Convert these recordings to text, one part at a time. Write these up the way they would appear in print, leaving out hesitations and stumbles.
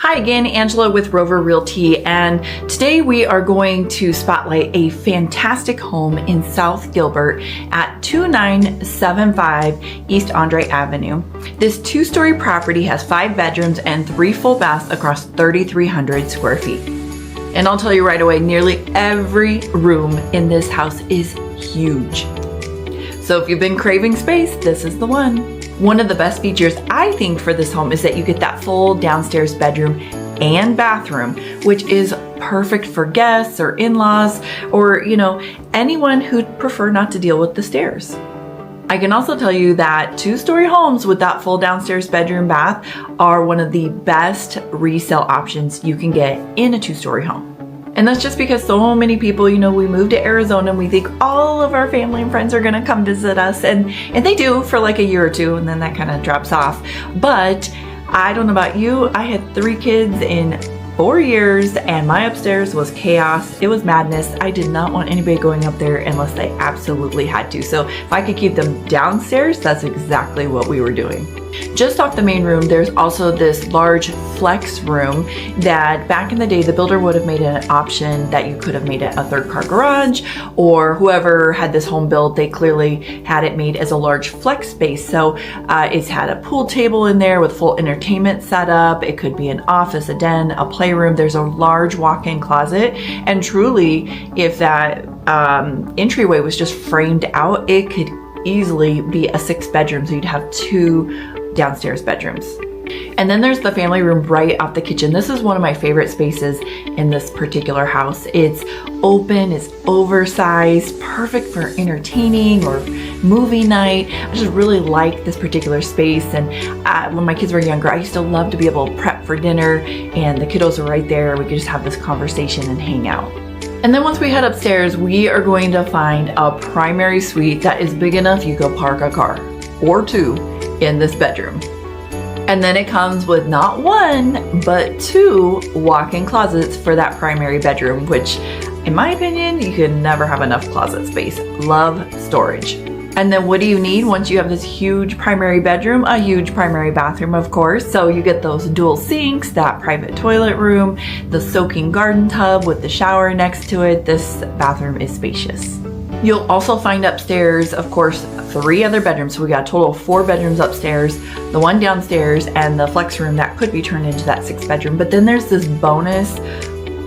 Hi again, Angela with Rover Realty, and today we are going to spotlight a fantastic home in South Gilbert at 2975 East Andre Avenue. This two-story property has 5 bedrooms and 3 full baths across 3,300 square feet. And I'll tell you right away, nearly every room in this house is huge. So if you've been craving space, this is the one. One of the best features I think for this home is that you get that full downstairs bedroom and bathroom, which is perfect for guests or in-laws or, anyone who'd prefer not to deal with the stairs. I can also tell you that two-story homes with that full downstairs bedroom bath are one of the best resale options you can get in a two-story home. And that's just because so many people, we moved to Arizona and we think all of our family and friends are gonna come visit us, and they do for like a year or two, and then that kind of drops off. But I don't know about you, I had 3 kids in 4 years and my upstairs was chaos. It was madness. I did not want anybody going up there unless they absolutely had to. So if I could keep them downstairs, that's exactly what we were doing. Just off the main room, there's also this large flex room that back in the day, the builder would have made an option that you could have made it a 3rd-car garage, or whoever had this home built, they clearly had it made as a large flex space. So it's had a pool table in there with full entertainment setup. It could be an office, a den, a playroom. There's a large walk-in closet. And truly, if that entryway was just framed out, it could easily be a 6-bedroom. So you'd have 2 downstairs bedrooms. And then there's the family room right off the kitchen. This is one of my favorite spaces in this particular house. It's open, it's oversized, perfect for entertaining or movie night. I just really like this particular space. And when my kids were younger, I used to love to be able to prep for dinner and the kiddos were right there. We could just have this conversation and hang out. And then once we head upstairs, we are going to find a primary suite that is big enough you could park a car or 2 in this bedroom. And then it comes with not 1, but 2 walk-in closets for that primary bedroom, which in my opinion, you can never have enough closet space. Love storage. And then what do you need once you have this huge primary bedroom? A huge primary bathroom, of course. So you get those dual sinks, that private toilet room, the soaking garden tub with the shower next to it. This bathroom is spacious. You'll also find upstairs, of course, 3 other bedrooms. So we got a total of 4 bedrooms upstairs, the one downstairs, and the flex room that could be turned into that 6th bedroom. But then there's this bonus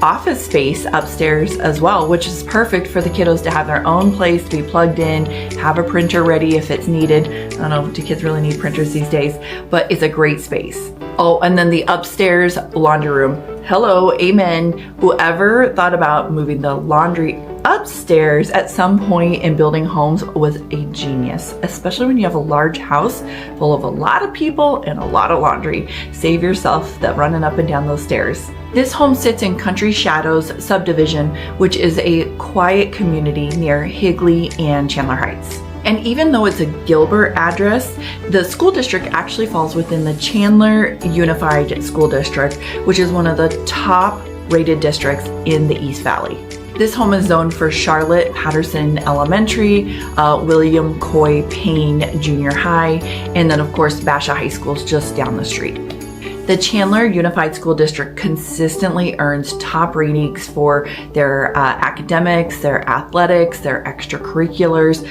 office space upstairs as well, which is perfect for the kiddos to have their own place, to be plugged in, have a printer ready if it's needed. I don't know, do kids really need printers these days? But it's a great space. Oh, and then the upstairs laundry room. Hello, amen. Whoever thought about moving the laundry upstairs at some point in building homes was a genius, especially when you have a large house full of a lot of people and a lot of laundry. Save yourself that running up and down those stairs. This home sits in Country Shadows subdivision, which is a quiet community near Higley and Chandler Heights. And even though it's a Gilbert address, the school district actually falls within the Chandler Unified School District, which is one of the top rated districts in the East Valley. This home is zoned for Charlotte Patterson Elementary, William Coy Payne Jr. High, and then of course Basha High School is just down the street. The Chandler Unified School District consistently earns top ratings for their academics, their athletics, their extracurriculars.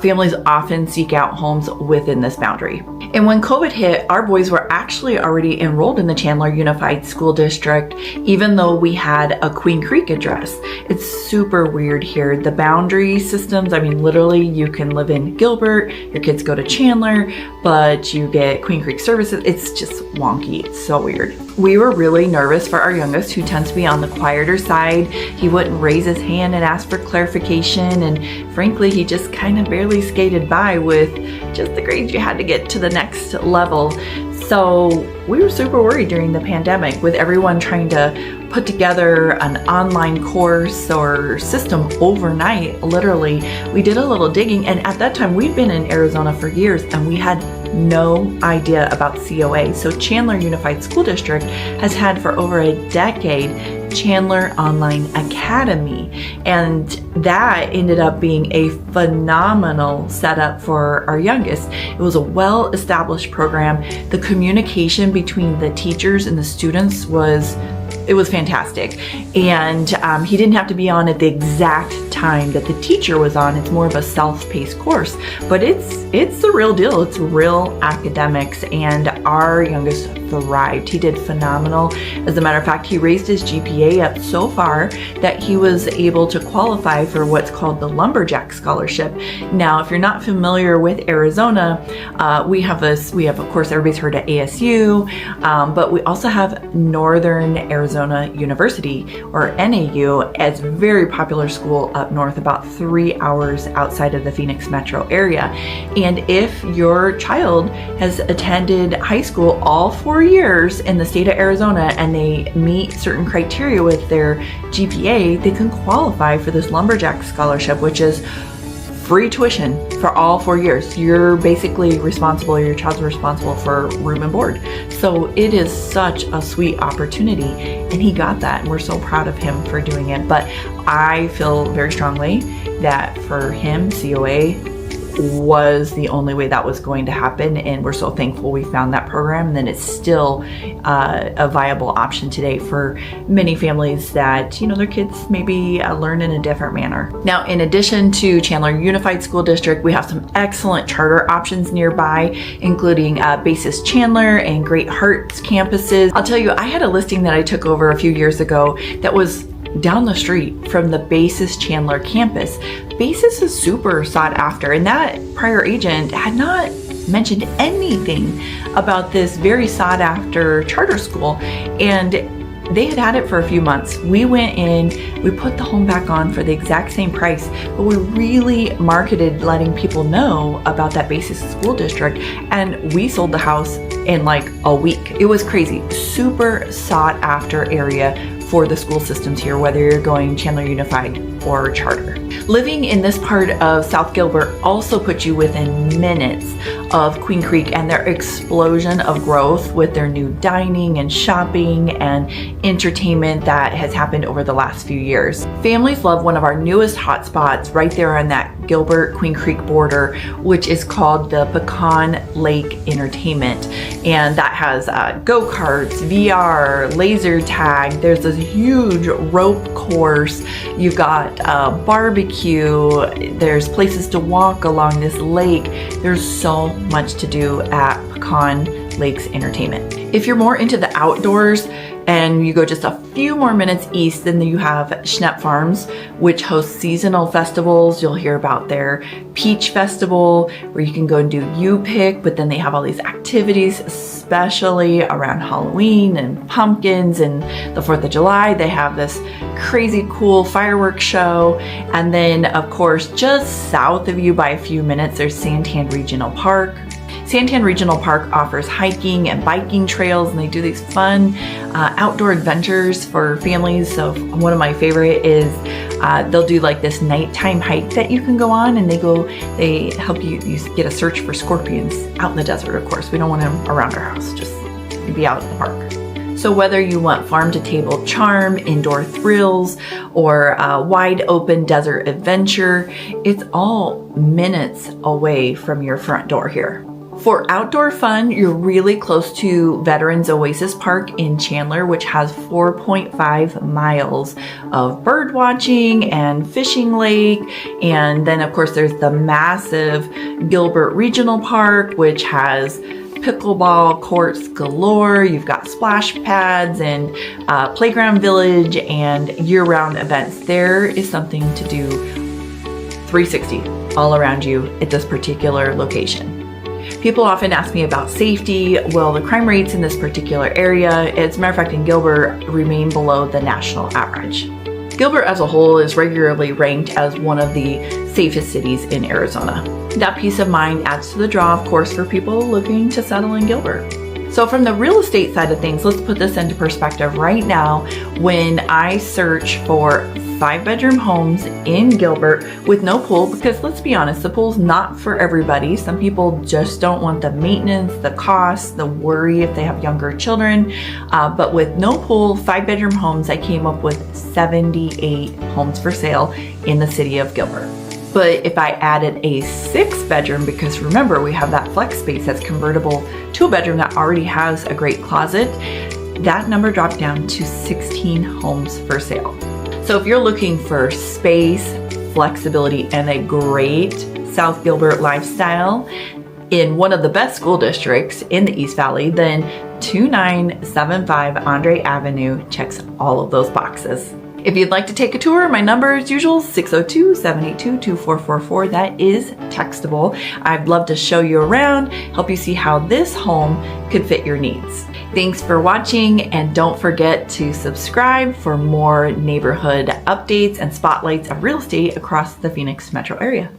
Families often seek out homes within this boundary. And when COVID hit, our boys were actually already enrolled in the Chandler Unified School District, even though we had a Queen Creek address. It's super weird here. The boundary systems, literally you can live in Gilbert, your kids go to Chandler, but you get Queen Creek services. It's just wonky. So weird. We were really nervous for our youngest, who tends to be on the quieter side. He wouldn't raise his hand and ask for clarification, and frankly, he just kind of barely skated by with just the grades you had to get to the next level. So we were super worried during the pandemic with everyone trying to put together an online course or system overnight. Literally, we did a little digging, and at that time we'd been in Arizona for years and we had no idea about COA. So Chandler Unified School District has had for over a decade Chandler Online Academy. And that ended up being a phenomenal setup for our youngest. It was a well-established program. The communication between the teachers and the students was fantastic. And he didn't have to be on at the exact time that the teacher was on. It's more of a self-paced course, but it's the real deal. It's real academics, and our youngest thrived. He did phenomenal. As a matter of fact, he raised his GPA up so far that he was able to qualify for what's called the Lumberjack Scholarship. Now, if you're not familiar with Arizona, we have, of course, everybody's heard of ASU, but we also have Northern Arizona University, or NAU, as a very popular school up north, about 3 hours outside of the Phoenix metro area. And if your child has attended high school all 4 years in the state of Arizona and they meet certain criteria with their GPA, they can qualify for this Lumberjack Scholarship, which is free tuition for all 4 years. You're basically responsible, your child's responsible for room and board. So it is such a sweet opportunity, and he got that, and we're so proud of him for doing it. But I feel very strongly that for him, COA was the only way that was going to happen, and we're so thankful we found that program. And then it's still a viable option today for many families that, you know, their kids maybe learn in a different manner. Now, in addition to Chandler Unified School District, we have some excellent charter options nearby, including Basha Chandler and Great Hearts campuses. I'll tell you, I had a listing that I took over a few years ago that was down the street from the Basha Chandler campus. Basha is super sought after, and that prior agent had not mentioned anything about this very sought after charter school, and they had had it for a few months. We went in, we put the home back on for the exact same price, but we really marketed letting people know about that Basha School District, and we sold the house in like a week. It was crazy. Super sought after area for the school systems here, whether you're going Chandler Unified or charter. Living in this part of South Gilbert also puts you within minutes of Queen Creek and their explosion of growth with their new dining and shopping and entertainment that has happened over the last few years. Families love one of our newest hotspots right there on that Gilbert Queen Creek border, which is called the Pecan Lake Entertainment. And that has go-karts, VR, laser tag. There's this huge rope course. You've got barbecue. There's places to walk along this lake. There's so much to do at Pecan Lakes Entertainment. If you're more into the outdoors and you go just a few more minutes east, then you have Schnepp Farms, which hosts seasonal festivals. You'll hear about their Peach Festival, where you can go and do U-Pick, but then they have all these activities, especially around Halloween and pumpkins and the 4th of July. They have this crazy cool fireworks show. And then, of course, just south of you by a few minutes, there's Santan Regional Park. Santan Regional Park offers hiking and biking trails, and they do these fun outdoor adventures for families. So one of my favorite is they'll do like this nighttime hike that you can go on, and they help you get a search for scorpions out in the desert. Of course, we don't want them around our house, just be out in the park. So whether you want farm to table charm, indoor thrills, or a wide open desert adventure, it's all minutes away from your front door here. For outdoor fun, you're really close to Veterans Oasis Park in Chandler, which has 4.5 miles of bird watching and fishing lake. And then of course there's the massive Gilbert Regional Park, which has pickleball courts galore. You've got splash pads and playground village and year-round events. There is something to do 360 all around you at this particular location. People often ask me about safety. Well, the crime rates in this particular area, as a matter of fact, in Gilbert, remain below the national average. Gilbert as a whole is regularly ranked as one of the safest cities in Arizona. That peace of mind adds to the draw, of course, for people looking to settle in Gilbert. So from the real estate side of things, let's put this into perspective. Right now, when I search for 5-bedroom homes in Gilbert with no pool, because let's be honest, the pool's not for everybody. Some people just don't want the maintenance, the cost, the worry if they have younger children. But with no pool, 5-bedroom homes, I came up with 78 homes for sale in the city of Gilbert. But if I added a 6-bedroom, because remember we have that flex space that's convertible to a bedroom that already has a great closet, that number dropped down to 16 homes for sale. So if you're looking for space, flexibility, and a great South Gilbert lifestyle in one of the best school districts in the East Valley, then 2975 Andre Avenue checks all of those boxes. If you'd like to take a tour, my number as usual, 602-782-2444. That is textable. I'd love to show you around, help you see how this home could fit your needs. Thanks for watching, and don't forget to subscribe for more neighborhood updates and spotlights of real estate across the Phoenix metro area.